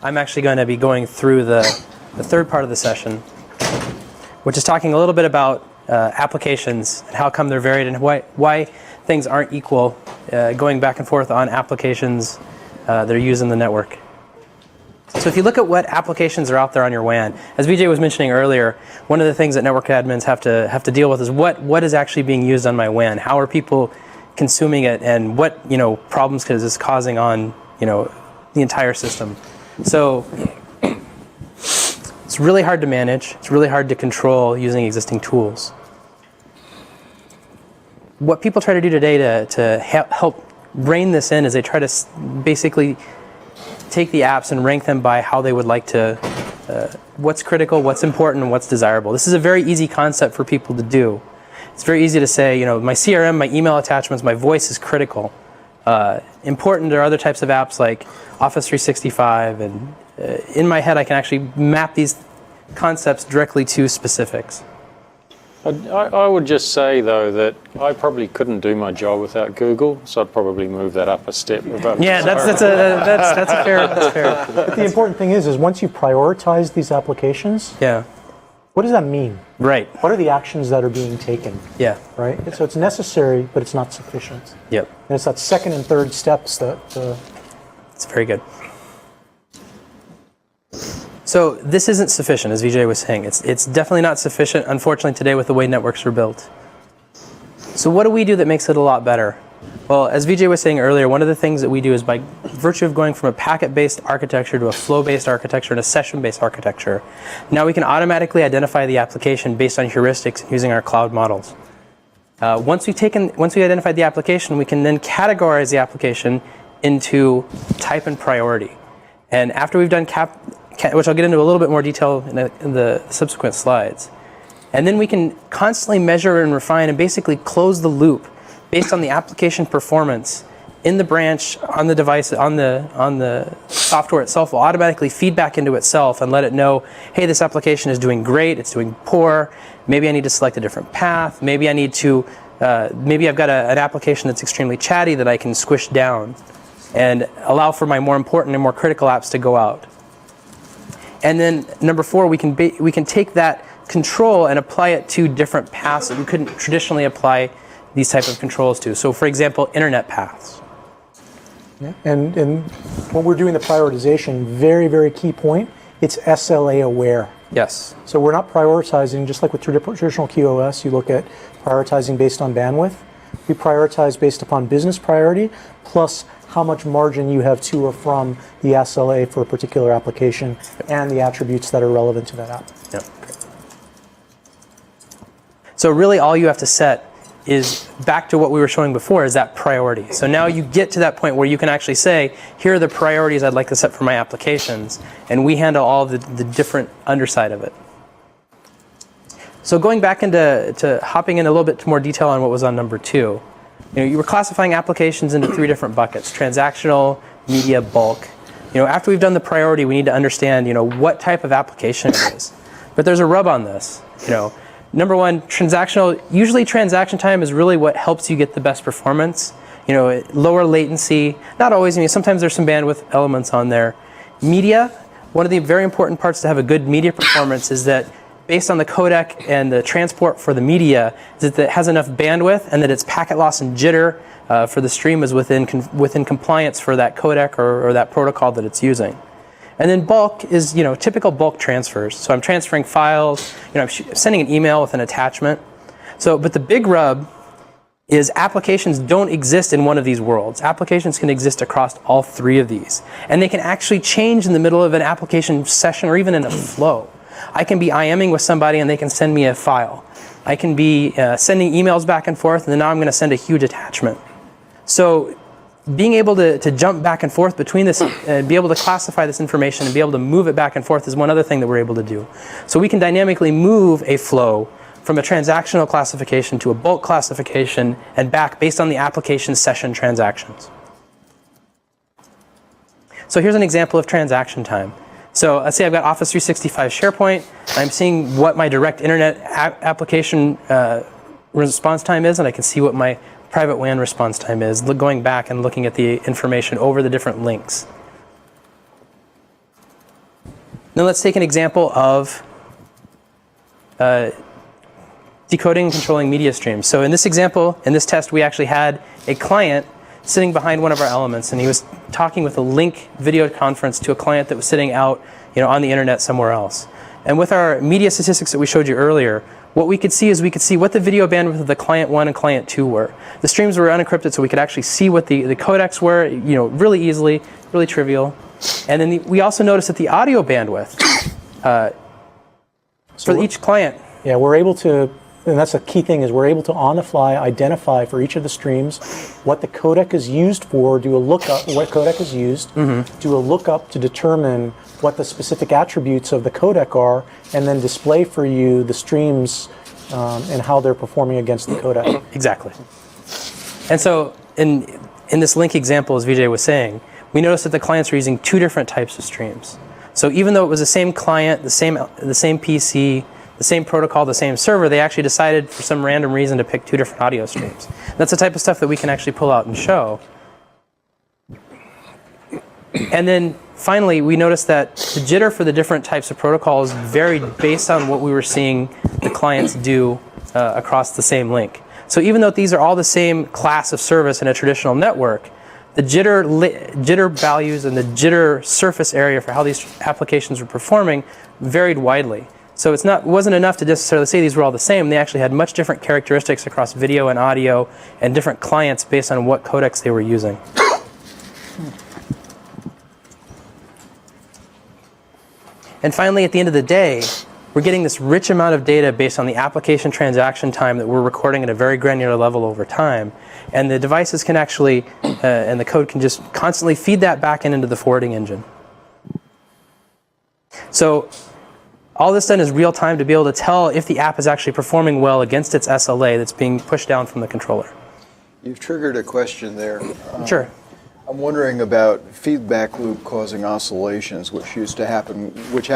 I'm actually going to be going through the third part of the session, which is talking a little bit about applications and how come they're varied and why things aren't equal, going back and forth on applications that are used in the network. So if you look at what applications are out there on your WAN, as Vijay was mentioning earlier, one of the things that network admins have to deal with is what is actually being used on my WAN? How are people consuming it, and what problems is this causing on the entire system? So it's really hard to manage. It's really hard to control using existing tools. What people try to do today to help rein this in is they try to basically take the apps and rank them by how they would like to, what's critical, what's important, and what's desirable. This is a very easy concept for people to do. It's very easy to say, my CRM, my email attachments, my voice is critical. Important are other types of apps like Office 365, and in my head I can actually map these concepts directly to specifics. I would just say, though, that I probably couldn't do my job without Google, so I'd probably move that up a step. Yeah, that's fair. But the important thing is once you prioritize these applications, what does that mean? Right. What are the actions that are being taken? Yeah. Right? So it's necessary, but it's not sufficient. Yep. And it's that second and third steps that... It's very good. So this isn't sufficient, as Vijay was saying. It's definitely not sufficient, unfortunately, today with the way networks are built. So what do we do that makes it a lot better? Well, as Vijay was saying earlier, one of the things that we do is by virtue of going from a packet-based architecture to a flow-based architecture and a session-based architecture, now we can automatically identify the application based on heuristics using our cloud models. Once we identified the application, we can then categorize the application into type and priority. And after we've done which I'll get into a little bit more detail in the subsequent slides. And then we can constantly measure and refine and basically close the loop based on the application performance in the branch, on the device, on the software itself will automatically feed back into itself and let it know, hey, this application is doing great, it's doing poor, maybe I need to select a different path, maybe I need to, maybe I've got an application that's extremely chatty that I can squish down and allow for my more important and more critical apps to go out. And then number 4, we can take that control and apply it to different paths that we couldn't traditionally apply these type of controls to. So for example, internet paths. Yeah. And when we're doing the prioritization, very, very key point, it's SLA aware. Yes. So we're not prioritizing, just like with traditional QoS, you look at prioritizing based on bandwidth. We prioritize based upon business priority, plus how much margin you have to or from the SLA for a particular application and the attributes that are relevant to that app. Yep. So really all you have to set is back to what we were showing before, is that priority. So now you get to that point where you can actually say, here are the priorities I'd like to set for my applications, and we handle all the different underside of it. So going back into hopping in a little bit more detail on what was on number 2. You were classifying applications into 3 different buckets: transactional, media, bulk. After we've done the priority, we need to understand, what type of application it is. But there's a rub on this. Number 1, transactional. Usually, transaction time is really what helps you get the best performance. Lower latency. Not always. Sometimes there's some bandwidth elements on there. Media. One of the very important parts to have a good media performance is that, based on the codec and the transport for the media, is that it has enough bandwidth and that its packet loss and jitter for the stream is within compliance for that codec or that protocol that it's using. And then bulk is typical bulk transfers. So I'm transferring files, I'm sending an email with an attachment. But the big rub is applications don't exist in one of these worlds. Applications can exist across all 3 of these. And they can actually change in the middle of an application session or even in a flow. I can be IMing with somebody and they can send me a file. I can be sending emails back and forth, and then now I'm going to send a huge attachment. So being able to jump back and forth between this, be able to classify this information and be able to move it back and forth is one other thing that we're able to do. So we can dynamically move a flow from a transactional classification to a bulk classification and back based on the application session transactions. So here's an example of transaction time. So let's say I've got Office 365 SharePoint. I'm seeing what my direct internet application response time is, and I can see what my private WAN response time is, going back and looking at the information over the different links. Now let's take an example of decoding and controlling media streams. So in this example, in this test, we actually had a client sitting behind one of our elements, and he was talking with a link video conference to a client that was sitting out, on the internet somewhere else. And with our media statistics that we showed you earlier, what we could see is we could see what the video bandwidth of the client 1 and client 2 were. The streams were unencrypted, so we could actually see what the codecs were, really easily, really trivial. And then we also noticed that the audio bandwidth for each client. Yeah, we're able to, and that's a key thing, is we're able to on the fly identify for each of the streams what the codec is used for, do a lookup, what codec is used, do a lookup to determine what the specific attributes of the codec are, and then display for you the streams and how they're performing against the codec. Exactly. And so in this link example, as Vijay was saying, we noticed that the clients were using 2 different types of streams. So even though it was the same client, the same PC, the same protocol, the same server, they actually decided for some random reason to pick 2 different audio streams. That's the type of stuff that we can actually pull out and show. And then finally, we noticed that the jitter for the different types of protocols varied based on what we were seeing the clients do across the same link. So even though these are all the same class of service in a traditional network, the jitter values and the jitter surface area for how these applications were performing varied widely. So it wasn't enough to necessarily say these were all the same. They actually had much different characteristics across video and audio and different clients based on what codecs they were using. And finally, at the end of the day, we're getting this rich amount of data based on the application transaction time that we're recording at a very granular level over time. And the devices can actually, and the code can just constantly feed that back into the forwarding engine. So all this done is real time to be able to tell if the app is actually performing well against its SLA that's being pushed down from the controller. You've triggered a question there. Sure. I'm wondering about feedback loop causing oscillations, which happened with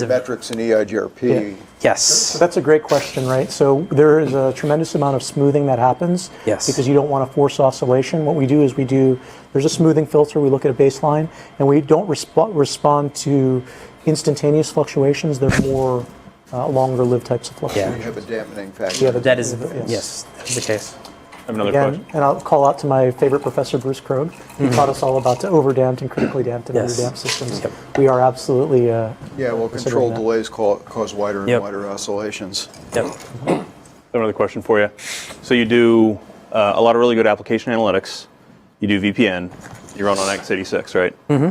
metrics and EIGRP. Yeah. Yes. So that's a great question, right? So there is a tremendous amount of smoothing that happens because you don't want to force oscillation. What we do is there's a smoothing filter, we look at a baseline, and we don't respond to instantaneous fluctuations. They're more longer-lived types of fluctuations. You have a dampening factor. Yeah, that is the case. I have another question. And I'll call out to my favorite professor, Bruce Krogh. He taught us all about overdamped and critically damped and underdamped systems. Yep. We are absolutely control delays cause wider and wider oscillations. Yep. Another question for you. So you do a lot of really good application analytics. You do VPN. You run on x86, right? Mm-hmm.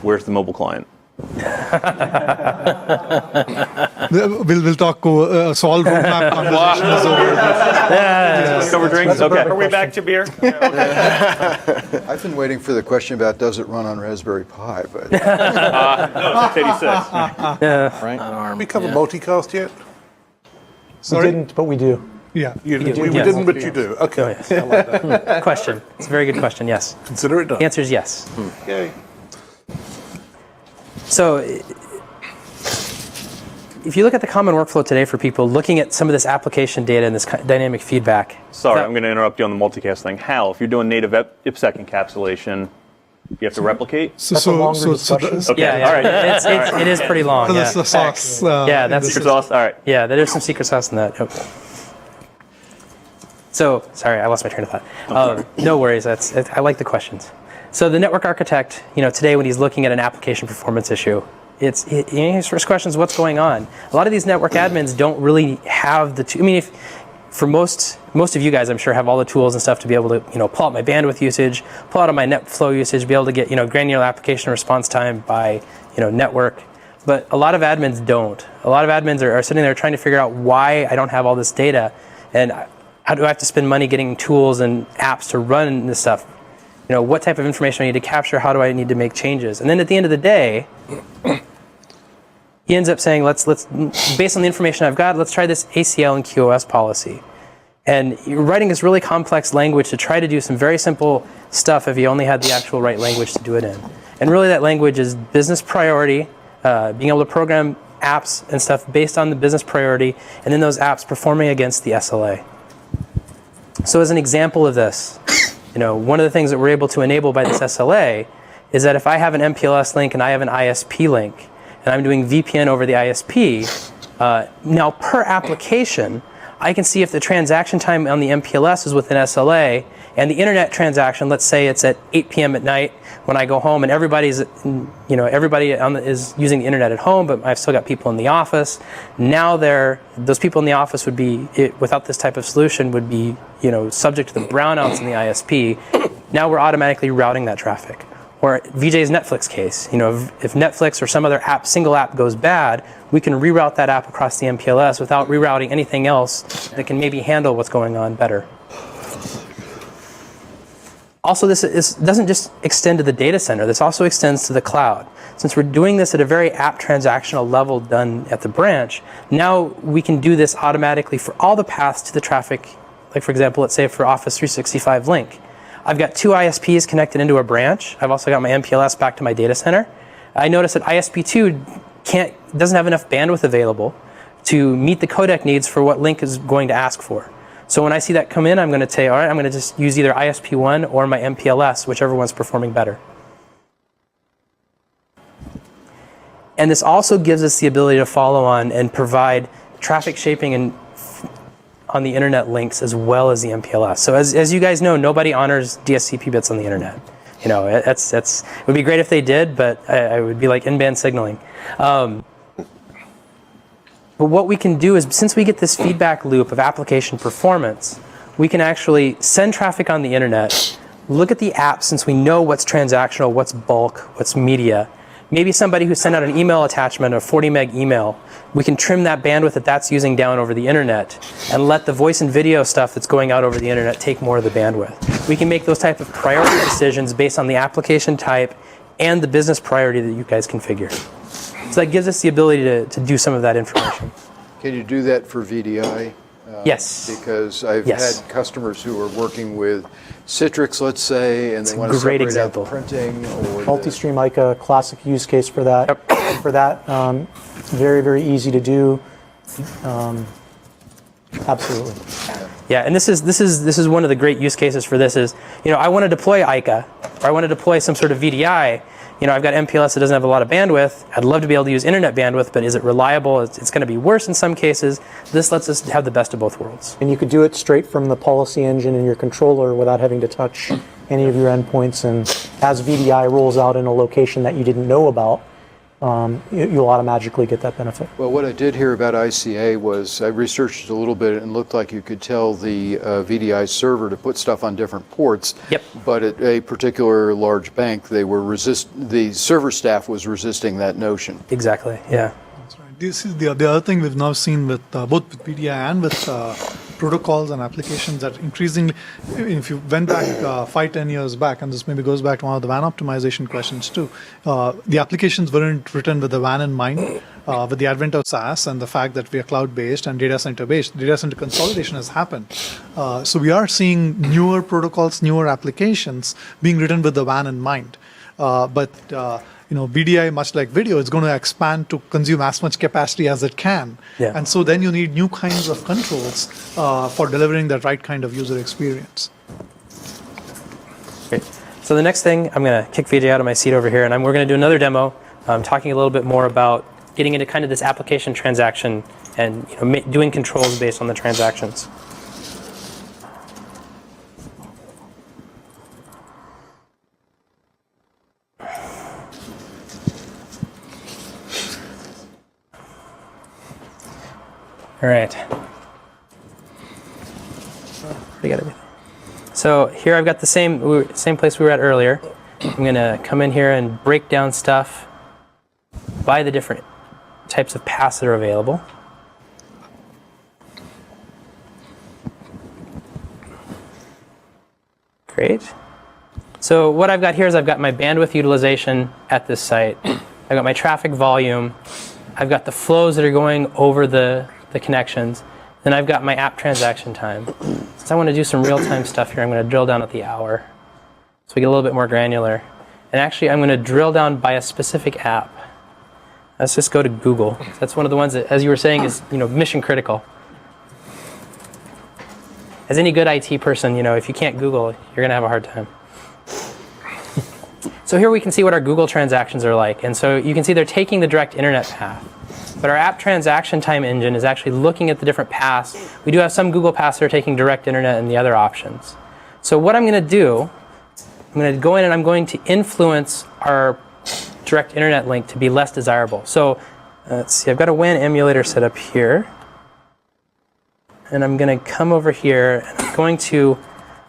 Where's the mobile client? We'll talk solve roadmap conversations over. Cover drinks. Okay. Are we back to beer? I've been waiting for the question about does it run on Raspberry Pi, but No, it's x86. Right. We cover multicast yet? We didn't, but we do. Yeah, we Yes. didn't, but you do. Okay. Oh, yes. I like that. Question. It's a very good question, yes. Consider it done. The answer is yes. Yay. So if you look at the common workflow today for people looking at some of this application data and this dynamic feedback. Sorry, I'm going to interrupt you on the multicast thing. Hal, if you're doing native IPsec encapsulation, you have to replicate? That's a longer discussion. Okay, Yeah, all right. it is pretty long. That's the sauce. That's Secret sauce? All right. Yeah, there's some secret sauce in that. Okay. So, sorry, I lost my train of thought. No worries. I like the questions. So the network architect, today when he's looking at an application performance issue, his first question is what's going on. A lot of these network admins don't really have the for most of you guys, I'm sure, have all the tools and stuff to be able to pull out my bandwidth usage, pull out my net flow usage, be able to get granular application response time by network. But a lot of admins don't. A lot of admins are sitting there trying to figure out why I don't have all this data, and how do I have to spend money getting tools and apps to run this stuff? What type of information I need to capture? How do I need to make changes? And then at the end of the day, he ends up saying, let's based on the information I've got, let's try this ACL and QoS policy. And you're writing this really complex language to try to do some very simple stuff if you only had the actual right language to do it in. And really that language is business priority, being able to program apps and stuff based on the business priority, and then those apps performing against the SLA. So as an example of this, one of the things that we're able to enable by this SLA is that if I have an MPLS link and I have an ISP link, and I'm doing VPN over the ISP, now per application, I can see if the transaction time on the MPLS is within SLA, and the internet transaction, let's say it's at 8 p.m. at night when I go home, and everybody is using the internet at home, but I've still got people in the office. Now those people in the office would be, without this type of solution, would be subject to the brownouts in the ISP. Now we're automatically routing that traffic. Or VJ's Netflix case, if Netflix or some other single app goes bad, we can reroute that app across the MPLS without rerouting anything else that can maybe handle what's going on better. Also, this doesn't just extend to the data center. This also extends to the cloud. Since we're doing this at a very app transactional level done at the branch, now we can do this automatically for all the paths to the traffic. Like, for example, let's say for Office 365 link. I've got 2 ISPs connected into a branch. I've also got my MPLS back to my data center. I notice that ISP2 doesn't have enough bandwidth available to meet the codec needs for what link is going to ask for. So when I see that come in, I'm going to say, all right, I'm going to just use either ISP1 or my MPLS, whichever one's performing better. And this also gives us the ability to follow on and provide traffic shaping on the internet links as well as the MPLS. So as you guys know, nobody honors DSCP bits on the internet. It would be great if they did, but it would be like in-band signaling. But what we can do is, since we get this feedback loop of application performance, we can actually send traffic on the internet, look at the app since we know what's transactional, what's bulk, what's media. Maybe somebody who sent out an email attachment, a 40 meg email, we can trim that bandwidth that's using down over the internet and let the voice and video stuff that's going out over the internet take more of the bandwidth. We can make those type of priority decisions based on the application type and the business priority that you guys configure. So that gives us the ability to do some of that information. Can you do that for VDI? Yes. Because I've had customers who are working with Citrix, let's say, and they want to separate out the printing. Or multi-stream ICA, classic use case for that. Yep. For that, very, very easy to do. Absolutely. Yeah, and this is one of the great use cases for this is, I want to deploy ICA, or I want to deploy some sort of VDI. I've got MPLS that doesn't have a lot of bandwidth. I'd love to be able to use internet bandwidth, but is it reliable? It's going to be worse in some cases. This lets us have the best of both worlds. And you could do it straight from the policy engine in your controller without having to touch any of your endpoints. And as VDI rolls out in a location that you didn't know about, you'll automatically get that benefit. Well, what I did hear about ICA was I researched it a little bit and looked like you could tell the VDI server to put stuff on different ports. Yep. But at a particular large bank, the server staff was resisting that notion. Exactly. Yeah. That's right. This is the other thing we've now seen with both with VDI and with protocols and applications that increasingly, if you went back 5-10 years back, and this maybe goes back to one of the WAN optimization questions too, the applications weren't written with the WAN in mind. With the advent of SaaS and the fact that we are cloud-based and data center-based, data center consolidation has happened. So we are seeing newer protocols, newer applications being written with the WAN in mind. But VDI, much like video, is going to expand to consume as much capacity as it can. Yeah. And so then you need new kinds of controls for delivering that right kind of user experience. Great. So the next thing, I'm going to kick VJ out of my seat over here, and we're going to do another demo talking a little bit more about getting into kind of this application transaction and doing controls based on the transactions. All right. We got everything. So here I've got the same place we were at earlier. I'm going to come in here and break down stuff by the different types of paths that are available. Great. So what I've got here is I've got my bandwidth utilization at this site. I've got my traffic volume. I've got the flows that are going over the connections. Then I've got my app transaction time. Since I want to do some real-time stuff here, I'm going to drill down at the hour. So we get a little bit more granular. And actually, I'm going to drill down by a specific app. Let's just go to Google. That's one of the ones that, as you were saying, is mission critical. As any good IT person, if you can't Google, you're going to have a hard time. So here we can see what our Google transactions are like. And so you can see they're taking the direct internet path. But our app transaction time engine is actually looking at the different paths. We do have some Google paths that are taking direct internet and the other options. So what I'm going to do, I'm going to go in and I'm going to influence our direct internet link to be less desirable. So let's see, I've got a WAN emulator set up here. And I'm going to come over here and I'm going to,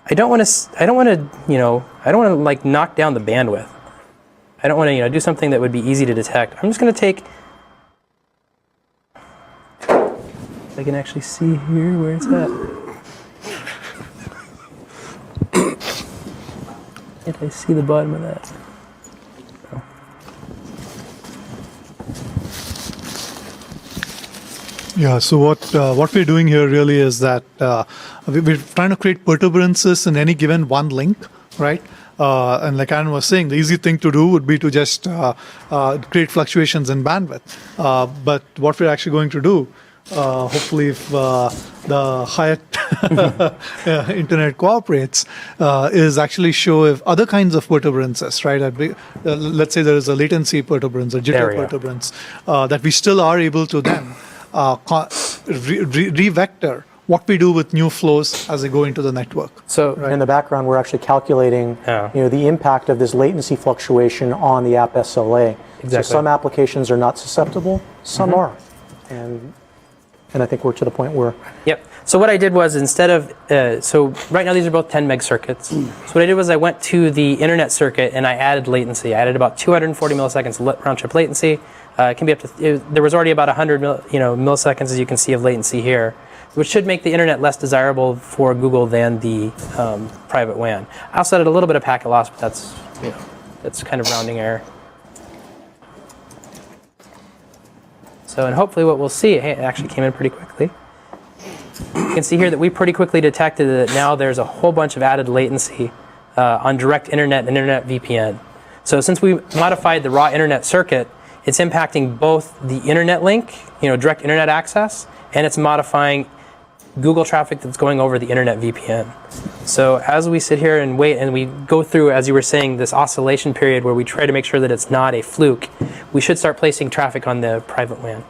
I don't want to like knock down the bandwidth. I don't want to, do something that would be easy to detect. I'm just going to take, I can actually see here where it's at. Can't I see the bottom of that? Yeah, so what we're doing here really is that we're trying to create perturbances in any given one link, right? And like Aaron was saying, the easy thing to do would be to just create fluctuations in bandwidth. But what we're actually going to do, hopefully if the Hyatt internet cooperates, is actually show if other kinds of perturbances, right? Let's say there is a latency perturbance, a jitter perturbance, that we still are able to then revector what we do with new flows as they go into the network. So in the background, we're actually calculating the impact of this latency fluctuation on the app SLA. Exactly. So some applications are not susceptible, some are. And I think we're to the point where... Yep. So what I did was instead of... so right now these are both 10 meg circuits. So what I did was I went to the internet circuit and I added latency. I added about 240 milliseconds round trip latency. It can be up to... there was already about 100 milliseconds, as you can see, of latency here, which should make the internet less desirable for Google than the private WAN. I also added a little bit of packet loss, but that's kind of rounding error. So, and hopefully what we'll see, hey, it actually came in pretty quickly. You can see here that we pretty quickly detected that now there's a whole bunch of added latency on direct internet and internet VPN. So since we modified the raw internet circuit, it's impacting both the internet link, direct internet access, and it's modifying Google traffic that's going over the internet VPN. So as we sit here and wait and we go through, as you were saying, this oscillation period where we try to make sure that it's not a fluke, we should start placing traffic on the private WAN.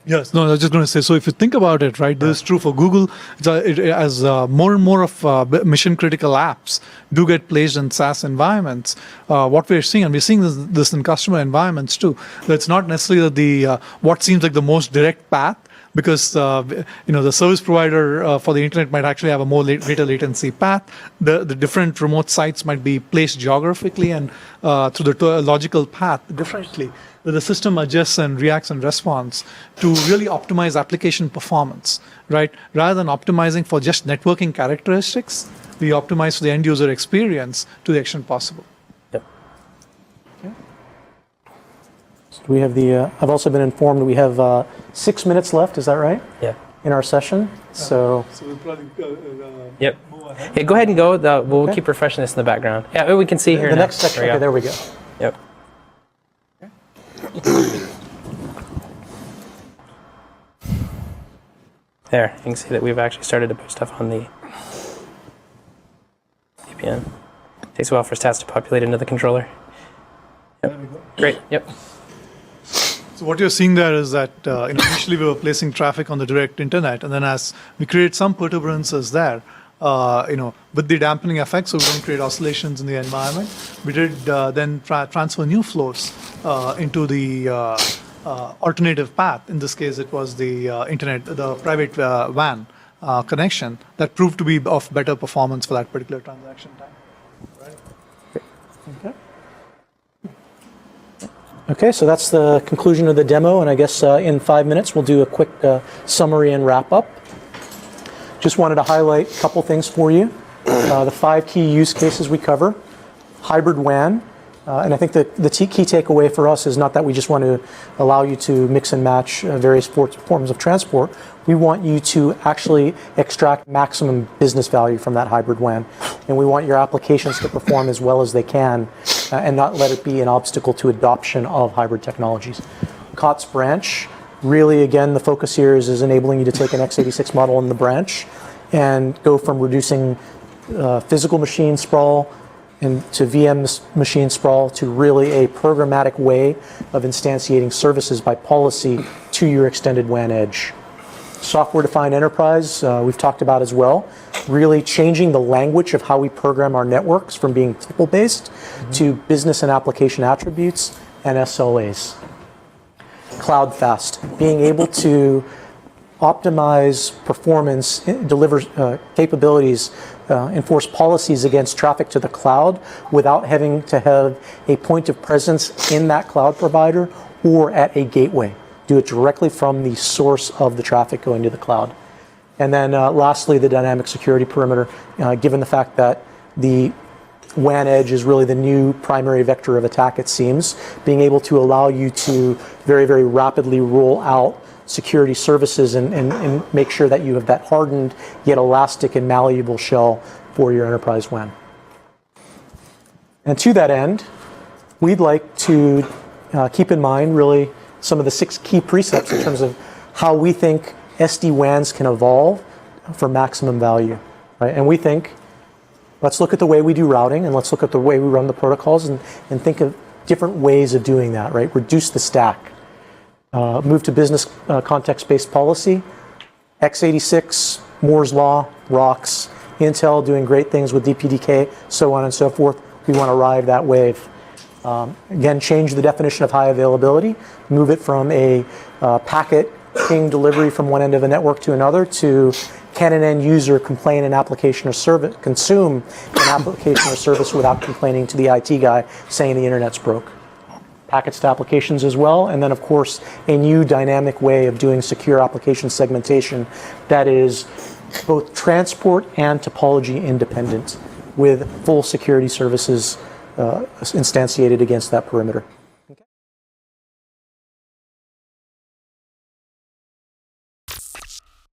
Yes, no, I was just going to say, so if you think about it, right, this is true for Google, as more and more of mission-critical apps do get placed in SaaS environments, what we're seeing, and we're seeing this in customer environments too, that it's not necessarily what seems like the most direct path, because the service provider for the internet might actually have a greater latency path. The different remote sites might be placed geographically and through the logical path differently. The system adjusts and reacts and responds to really optimize application performance, right? Rather than optimizing for just networking characteristics, we optimize for the end user experience to the extent possible. Yep. Okay. So we have I've also been informed that we have 6 minutes left, is that right? Yeah. In our session, so we'll probably yep. Yeah, go ahead and go. We'll keep refreshing this in the background. Yeah, we can see here the now. next section, okay, there we go. Yep. There, you can see that we've actually started to put stuff on the VPN. Takes a while for stats to populate into the controller. Yep. Great, yep. So what you're seeing there is that initially we were placing traffic on the direct internet, and then as we create some perturbances there, with the dampening effect, so we don't create oscillations in the environment, we did then transfer new flows into the alternative path. In this case, it was the the private WAN connection that proved to be of better performance for that particular transaction time. Right? Okay. Okay, so that's the conclusion of the demo, and I guess in 5 minutes we'll do a quick summary and wrap up. Just wanted to highlight a couple things for you. The 5 key use cases we cover. Hybrid WAN, and I think that the key takeaway for us is not that we just want to allow you to mix and match various forms of transport. We want you to actually extract maximum business value from that hybrid WAN, and we want your applications to perform as well as they can and not let it be an obstacle to adoption of hybrid technologies. COTS branch, really again the focus here is enabling you to take an x86 model in the branch and go from reducing physical machine sprawl into VM machine sprawl to really a programmatic way of instantiating services by policy to your extended WAN edge. Software-defined enterprise, we've talked about as well, really changing the language of how we program our networks from being tuple-based to business and application attributes and SLAs. Cloud fast, being able to optimize performance, deliver capabilities, enforce policies against traffic to the cloud without having to have a point of presence in that cloud provider or at a gateway. Do it directly from the source of the traffic going to the cloud. And then lastly, the dynamic security perimeter, given the fact that the WAN edge is really the new primary vector of attack, it seems, being able to allow you to very, very rapidly roll out security services and make sure that you have that hardened yet elastic and malleable shell for your enterprise WAN. And to that end, we'd like to keep in mind really some of the 6 key precepts in terms of how we think SD-WANs can evolve for maximum value, right? And we think, let's look at the way we do routing and let's look at the way we run the protocols and think of different ways of doing that, right? Reduce the stack. Move to business context-based policy. x86, Moore's Law, ROCs, Intel doing great things with DPDK, so on and so forth. We want to ride that wave. Again, change the definition of high availability, move it from a packet ping delivery from one end of a network to another to can an end user complain an application or service, consume an application or service without complaining to the IT guy saying the internet's broke. Packets to applications as well, and then of course a new dynamic way of doing secure application segmentation that is both transport and topology independent with full security services instantiated against that perimeter.